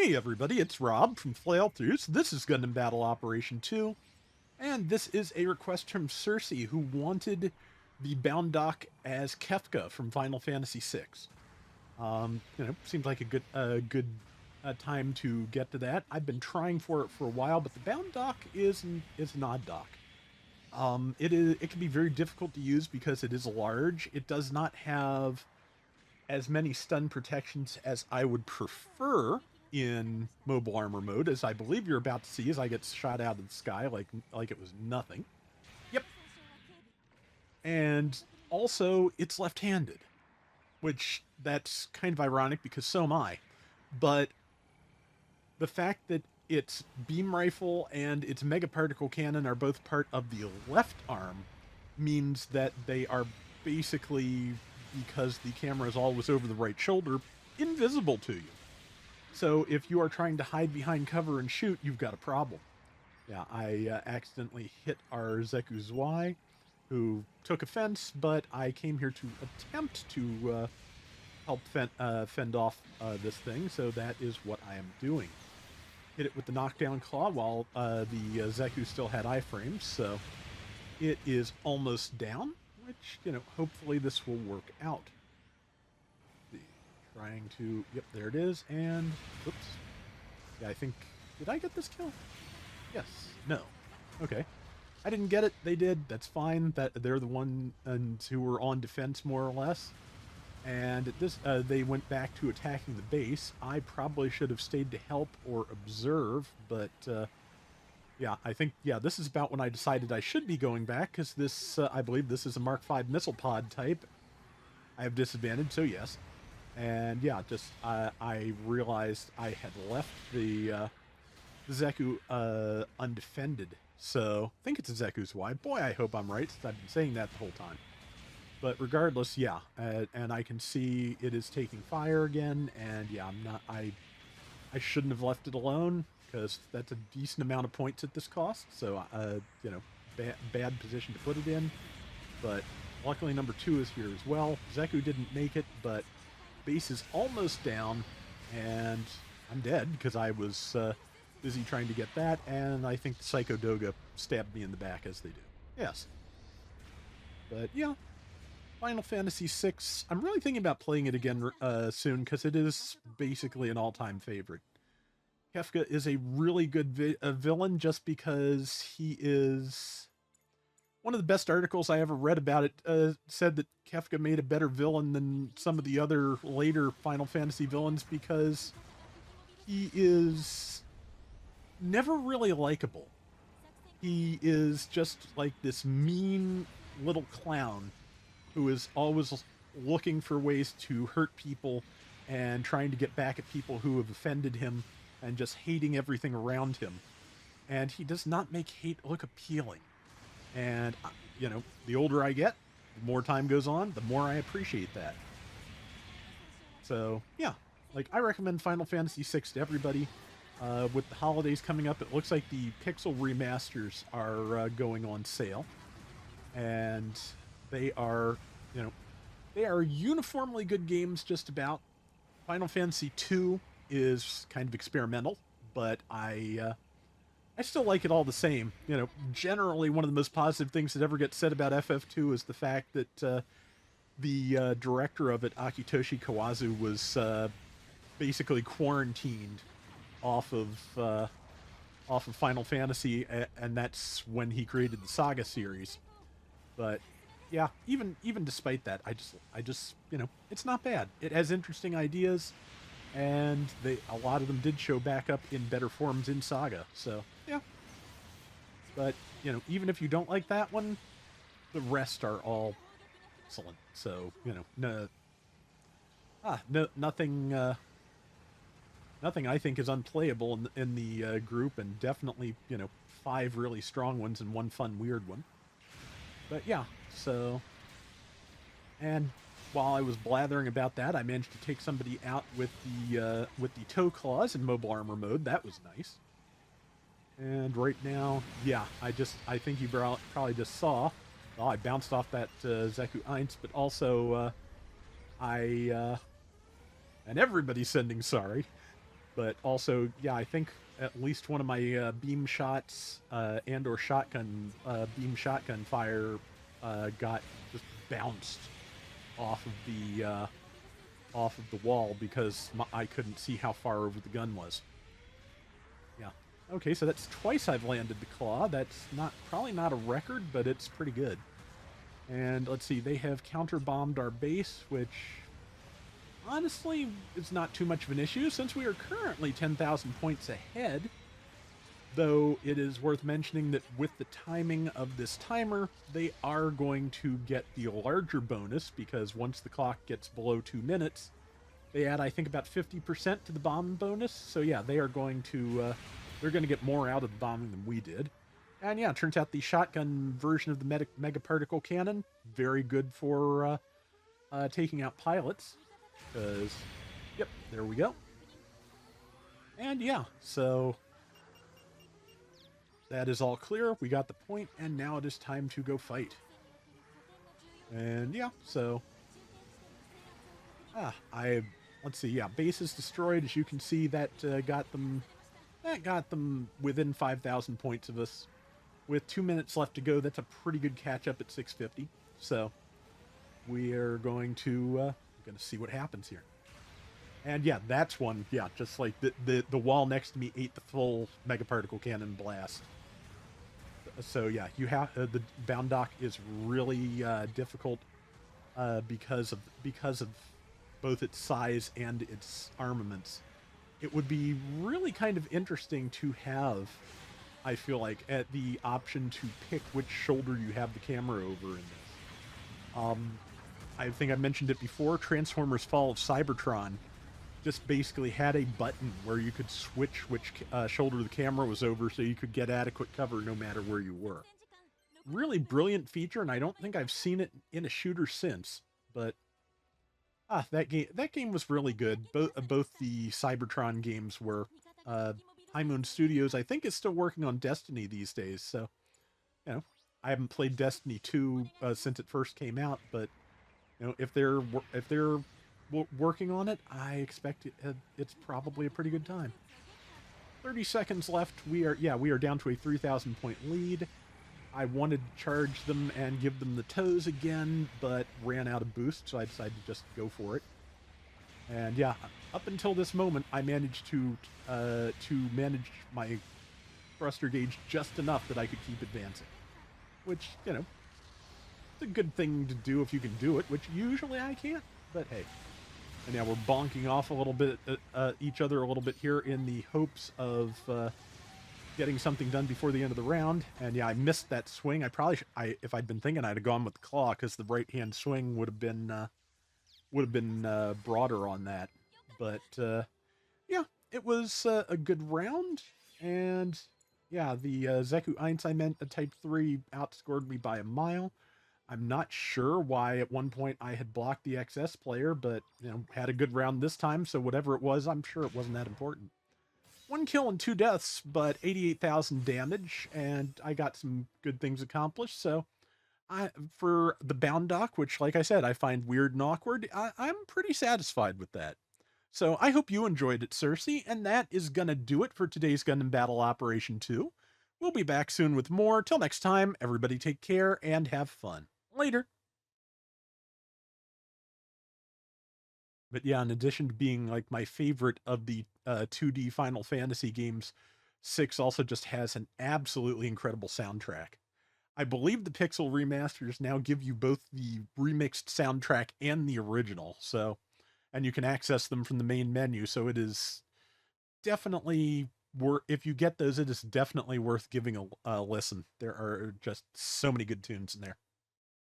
Hey everybody, it's Rob from Flailthroughs. This is Gundam Battle Operation 2, and this is a request from Cersei, who wanted the Baund doc as Kefka from Final Fantasy VI. Seems like a good time to get to that. I've been trying for it for a while, but the Baund doc is an odd doc. It can be very difficult to use because it is large. It does not have as many stun protections as I would prefer in mobile armor mode, as I believe you're about to see as I get shot out of the sky like it was nothing. Yep. And also, it's left-handed, which that's kind of ironic because so am I. But the fact that its beam rifle and its mega particle cannon are both part of the left arm means that they are basically, because the camera is always over the right shoulder, invisible to you. So if you are trying to hide behind cover and shoot, you've got a problem. Yeah, I accidentally hit our Zeku Zwei, who took offense, but I came here to attempt to help fend off this thing, so that is what I am doing. Hit it with the knockdown claw while the Zeku still had iframes, so it is almost down, which, hopefully this will work out. Trying to, yep, there it is, and, oops. Yeah, I think, did I get this kill? Yes, no. Okay. I didn't get it, they did, that's fine, they're the ones who were on defense, more or less. And at this, they went back to attacking the base. I probably should have stayed to help or observe, but, yeah, I think, yeah, this is about when I decided I should be going back, because this, I believe this is a Mark V missile pod type. I have disadvantage, so yes. And yeah, just I realized I had left the Zeku undefended. So I think it's a Zeku Zwei. Boy, I hope I'm right, since I've been saying that the whole time. But regardless, yeah, and I can see it is taking fire again. And yeah, I shouldn't have left it alone, because that's a decent amount of points at this cost. So bad position to put it in. But luckily, number 2 is here as well. Zeku didn't make it, but base is almost down, and I'm dead because I was busy trying to get that, and I think the Psycho Doga stabbed me in the back, as they do. Yes. But yeah, Final Fantasy VI, I'm really thinking about playing it again soon, because it is basically an all-time favorite. Kefka is a really good villain just because he is... One of the best articles I ever read about it said that Kefka made a better villain than some of the other later Final Fantasy villains because he is never really likable. He is just like this mean little clown who is always looking for ways to hurt people and trying to get back at people who have offended him and just hating everything around him. And he does not make hate look appealing. And, the older I get, the more time goes on, the more I appreciate that. So, yeah. I recommend Final Fantasy VI to everybody. With the holidays coming up, it looks like the Pixel remasters are going on sale. And they are, they are uniformly good games just about. Final Fantasy II is kind of experimental, but I still like it all the same. Generally one of the most positive things that ever gets said about FF2 is the fact that the director of it, Akitoshi Kawazu, was basically quarantined off of Final Fantasy, and that's when he created the Saga series. But yeah, even despite that, I just it's not bad. It has interesting ideas, and a lot of them did show back up in better forms in Saga. So yeah. But even if you don't like that one, the rest are all excellent. So nothing I think is unplayable in the group, and definitely 5 really strong ones and 1 fun weird one. But yeah, so, and while I was blathering about that, I managed to take somebody out with the toe claws in mobile armor mode. That was nice. And right now, yeah, I think you probably just saw, well, I bounced off that Zeku Eins, but also and everybody's sending sorry. But also, yeah, I think at least one of my beam shots and or shotgun beam shotgun fire got just bounced off of the wall because I couldn't see how far over the gun was. Yeah. Okay, so that's twice I've landed the claw. That's not probably not a record, but it's pretty good. And let's see, they have counter bombed our base, which honestly is not too much of an issue since we are currently 10,000 points ahead. Though it is worth mentioning that with the timing of this timer, they are going to get the larger bonus because once the clock gets below 2 minutes, they add, I think, about 50% to the bomb bonus. So yeah, they are going to they're going to get more out of the bombing than we did. And yeah, it turns out the shotgun version of the mega particle cannon very good for taking out pilots. Because, yep, there we go. And yeah, so that is all clear. We got the point, and now it is time to go fight. And yeah, so let's see. Yeah, base is destroyed. As you can see, that got them within 5,000 points of us. With 2 minutes left to go, that's a pretty good catch up at 650. So we are going to see what happens here. And yeah, that's one. Yeah, just like the wall next to me ate the full mega particle cannon blast. So yeah, you have the Baund dock is really difficult because of both its size and its armaments. It would be really kind of interesting to have, I feel like, at the option to pick which shoulder you have the camera over in this. I think I mentioned it before. Transformers: Fall of Cybertron just basically had a button where you could switch which shoulder the camera was over so you could get adequate cover no matter where you were. Really brilliant feature, and I don't think I've seen it in a shooter since. But that game was really good. Both the Cybertron games were. High Moon Studios, I think, is still working on Destiny these days. So, you know, I haven't played Destiny 2 since it first came out, but you know, if they're working on it, I expect it's probably a pretty good time. 30 seconds left. We are down to a 3,000 point lead. I wanted to charge them and give them the toes again, but ran out of boost, so I decided to just go for it. And yeah, up until this moment, I managed to manage my thruster gauge just enough that I could keep advancing, which, you know, it's a good thing to do if you can do it, which usually I can't. But hey, and now we're bonking off a little bit each other a little bit here in the hopes of getting something done before the end of the round. And yeah, I missed that swing. If I'd been thinking, I'd have gone with the claw because the right hand swing would have been broader on that. But yeah, it was a good round. And yeah, the Zeku Eins I meant, a Type 3 outscored me by a mile. I'm not sure why at one point I had blocked the XS player, but you know, had a good round this time, so whatever it was, I'm sure it wasn't that important. 1 kill and 2 deaths, but 88,000 damage, and I got some good things accomplished. So for the Baund dock, which, like I said, I find weird and awkward, I'm pretty satisfied with that. So I hope you enjoyed it, Cersei, and that is gonna do it for today's Gundam Battle Operation 2. We'll be back soon with more. Till next time, everybody take care and have fun. Later. But yeah, in addition to being like my favorite of the 2D Final Fantasy games, 6 also just has an absolutely incredible soundtrack. I believe the Pixel remasters now give you both the remixed soundtrack and the original. So, and you can access them from the main menu. So it is definitely if you get those, it is definitely worth giving a listen. There are just so many good tunes in there.